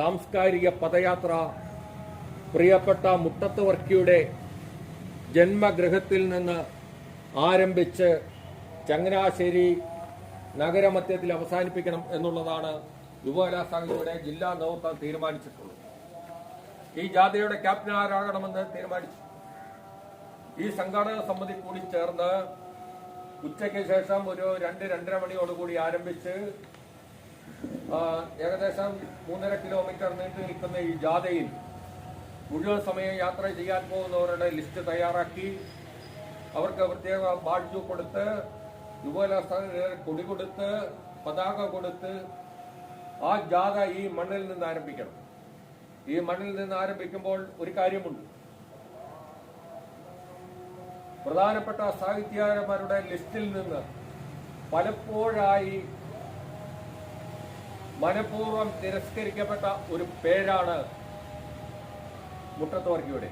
സാംസ്കാരിക പദയാത്ര പ്രിയപ്പെട്ട മുട്ടത്ത് വർക്കിയുടെ ജന്മഗൃഹത്തിൽ നിന്ന് ആരംഭിച്ച് ചങ്ങനാശ്ശേരി നഗരമധ്യത്തിൽ അവസാനിപ്പിക്കണം എന്നുള്ളതാണ് യുവകലാസാഹിതിയുടെ ജില്ലാ നേതൃത്വം തീരുമാനിച്ചിട്ടുള്ളത്. ഈ ജാഥയുടെ ക്യാപ്റ്റൻ ആരാകണമെന്ന് തീരുമാനിച്ചു. ഈ സംഘാടക സമിതി കൂടി ചേർന്ന് ഉച്ചയ്ക്ക് ശേഷം ഒരു 2-2:30 മണിയോടുകൂടി ആരംഭിച്ച് ഏകദേശം 3.5 കിലോമീറ്റർ നീണ്ടു നിൽക്കുന്ന ഈ ജാഥയിൽ മുഴുവൻ സമയം യാത്ര ചെയ്യാൻ പോകുന്നവരുടെ ലിസ്റ്റ് തയ്യാറാക്കി അവർക്ക് പ്രത്യേക ബാഡ്ജ് കൊടുത്ത് യുവകലാസാഹിതി കൊടി കൊടുത്ത് പതാക കൊടുത്ത് ആ ജാഥ ഈ മണ്ണിൽ നിന്ന് ആരംഭിക്കണം. ഈ മണ്ണിൽ നിന്ന് ആരംഭിക്കുമ്പോൾ ഒരു കാര്യമുണ്ട്. പ്രധാനപ്പെട്ട സാഹിത്യകാരന്മാരുടെ ലിസ്റ്റിൽ നിന്ന് പലപ്പോഴായി മനഃപൂർവ്വം തിരസ്കരിക്കപ്പെട്ട ഒരു പേരാണ് മുട്ടത്ത് വർക്കിയുടെ.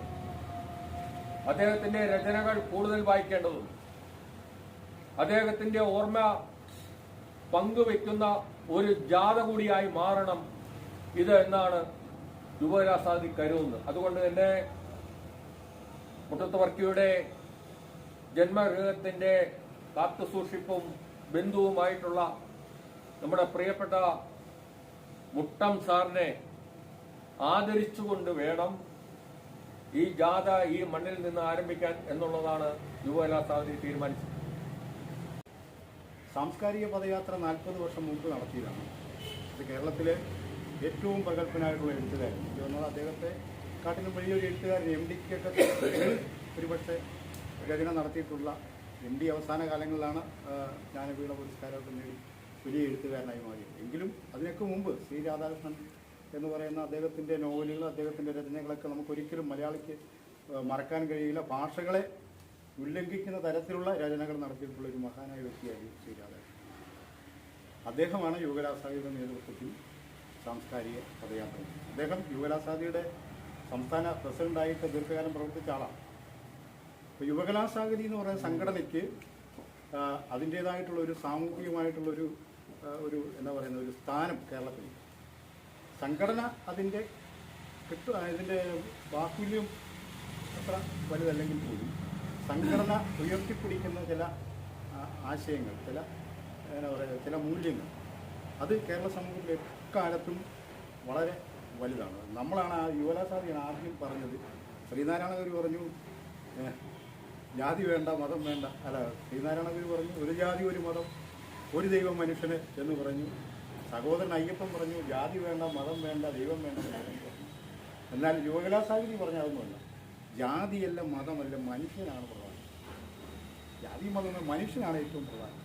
അദ്ദേഹത്തിന്റെ രചനകൾ കൂടുതൽ വായിക്കേണ്ടതുണ്ട്. അദ്ദേഹത്തിന്റെ ഓർമ്മ പങ്കുവെക്കുന്ന ഒരു ജാഥ കൂടിയായി മാറണം ഇത് എന്നാണ് യുവകലാസാഹിതി കരുതുന്നത്. അതുകൊണ്ട് തന്നെ മുട്ടത്ത് വർക്കിയുടെ ജന്മഗൃഹത്തിന്റെ കാത്തുസൂക്ഷിപ്പും ബന്ധുവുമായിട്ടുള്ള നമ്മുടെ പ്രിയപ്പെട്ട മുട്ടം സാറിനെ ആദരിച്ചുകൊണ്ട് വേണം ഈ ജാഥ ഈ മണ്ണിൽ നിന്ന് ആരംഭിക്കാൻ എന്നുള്ളതാണ് യുവകലാസാഹിതി തീരുമാനിച്ചത്. സാംസ്കാരിക പദയാത്ര 40 വർഷം മുമ്പ് നടത്തിയതാണ്. ഇത് കേരളത്തിലെ ഏറ്റവും പ്രഗത്ഭനായിട്ടുള്ള എഴുത്തുകാരൻ. എന്നാൽ അദ്ദേഹത്തെ കാട്ടിലും വലിയൊരു എഴുത്തുകാരൻ എം ഡിക്കൊക്കെ ഒരുപക്ഷെ രചന നടത്തിയിട്ടുള്ള എം ഡി അവസാന കാലങ്ങളിലാണ് ജ്ഞാനപീഠ പുരസ്കാരമൊക്കെ നേടി വലിയ എഴുത്തുകാരനായി മാറിയത്. എങ്കിലും അതിനൊക്കെ മുമ്പ് ശ്രീ രാധാകൃഷ്ണൻ എന്ന് പറയുന്ന അദ്ദേഹത്തിൻ്റെ നോവലുകൾ, അദ്ദേഹത്തിൻ്റെ രചനകളൊക്കെ നമുക്കൊരിക്കലും മലയാളിക്ക് മറക്കാൻ കഴിയില്ല. ഭാഷകളെ ഉല്ലംഘിക്കുന്ന തരത്തിലുള്ള രചനകൾ നടത്തിയിട്ടുള്ള ഒരു മഹാനായ വ്യക്തിയായിരുന്നു ശ്രീ രാധാകൃഷ്ണൻ. അദ്ദേഹമാണ് യുവകലാസാഹിതിയുടെ നേതൃത്വത്തിൽ സാംസ്കാരിക പദയാത്ര. അദ്ദേഹം യുവകലാസാഹിതിയുടെ സംസ്ഥാന പ്രസിഡന്റായിട്ട് ദീർഘകാലം പ്രവർത്തിച്ച ആളാണ്. അപ്പോൾ യുവകലാസാഹിതി എന്ന് പറയുന്ന സംഘടനയ്ക്ക് അതിൻ്റേതായിട്ടുള്ള ഒരു സാമൂഹികമായിട്ടുള്ളൊരു എന്താ പറയുന്ന ഒരു സ്ഥാനം കേരളത്തിൽ. സംഘടന അതിൻ്റെ ഇതിൻ്റെ ബാഹുല്യം അത്ര വലുതല്ലെങ്കിൽ പോലും സംഘടന ഉയർത്തിപ്പിടിക്കുന്ന ചില ആശയങ്ങൾ, എന്താ പറയുക, ചില മൂല്യങ്ങൾ അത് കേരള സമൂഹത്തിൽ എക്കാലത്തും വളരെ വലുതാണ്. നമ്മളാണ് ആ യുവകലാസാഹിതിയാണ് ആദ്യം പറഞ്ഞത്. ശ്രീനാരായണ ഗുരു പറഞ്ഞു ജാതി വേണ്ട, മതം വേണ്ട. ശ്രീനാരായണ ഗുരു പറഞ്ഞു ഒരു ജാതി ഒരു മതം ഒരു ദൈവം മനുഷ്യന് എന്ന് പറഞ്ഞു. സഹോദരൻ അയ്യപ്പൻ പറഞ്ഞു ജാതി വേണ്ട, മതം വേണ്ട, ദൈവം വേണ്ട എന്ന് പറഞ്ഞു. എന്നാൽ യുവകലാസാഹിതി പറഞ്ഞ അതൊന്നുമല്ല. ജാതിയല്ല, മതമല്ല, മനുഷ്യനാണ് പ്രധാനം. ജാതി മതം മനുഷ്യനാണ് ഏറ്റവും പ്രധാനം.